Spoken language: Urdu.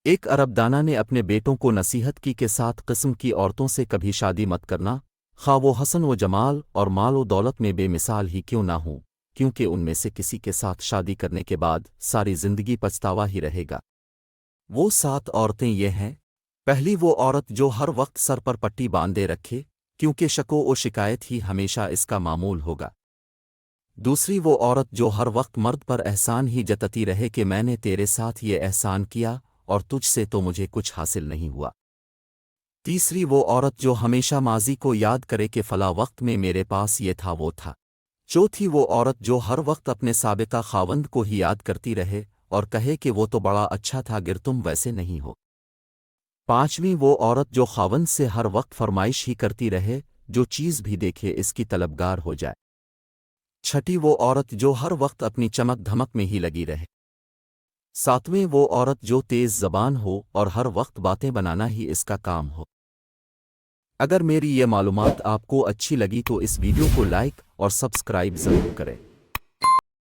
ایک عرب دانا نے اپنے بیٹوں کو نصیحت کی کہ 7 قسم کی عورتوں سے کبھی شادی مت کرنا، خواہ وہ حسن و جمال اور مال و دولت میں بے مثال ہی کیوں نہ ہوں، کیونکہ ان میں سے کسی کے ساتھ شادی کرنے کے بعد ساری زندگی پچھتاوا ہی رہے گا۔ وہ 7 عورتیں یہ ہیں۔ پہلی وہ عورت جو ہر وقت سر پر پٹی باندھے رکھے، کیونکہ شکو و شکایت ہی ہمیشہ اس کا معمول ہوگا۔ دوسری وہ عورت جو ہر وقت مرد پر احسان ہی جتتی رہے کہ میں نے تیرے ساتھ یہ احسان کیا اور تجھ سے تو مجھے کچھ حاصل نہیں ہوا۔ تیسری وہ عورت جو ہمیشہ ماضی کو یاد کرے کہ فلاں وقت میں میرے پاس یہ تھا وہ تھا۔ چوتھی وہ عورت جو ہر وقت اپنے سابقہ خاوند کو ہی یاد کرتی رہے اور کہے کہ وہ تو بڑا اچھا تھا گر تم ویسے نہیں ہو۔ پانچویں وہ عورت جو خاوند سے ہر وقت فرمائش ہی کرتی رہے، جو چیز بھی دیکھے اس کی طلبگار ہو جائے۔ چھٹی وہ عورت جو ہر وقت اپنی چمک دھمک میں ہی لگی رہے۔ ساتویں وہ عورت جو تیز زبان ہو اور ہر وقت باتیں بنانا ہی اس کا کام ہو۔ اگر میری یہ معلومات آپ کو اچھی لگی تو اس ویڈیو کو لائک اور سبسکرائب ضرور کریں۔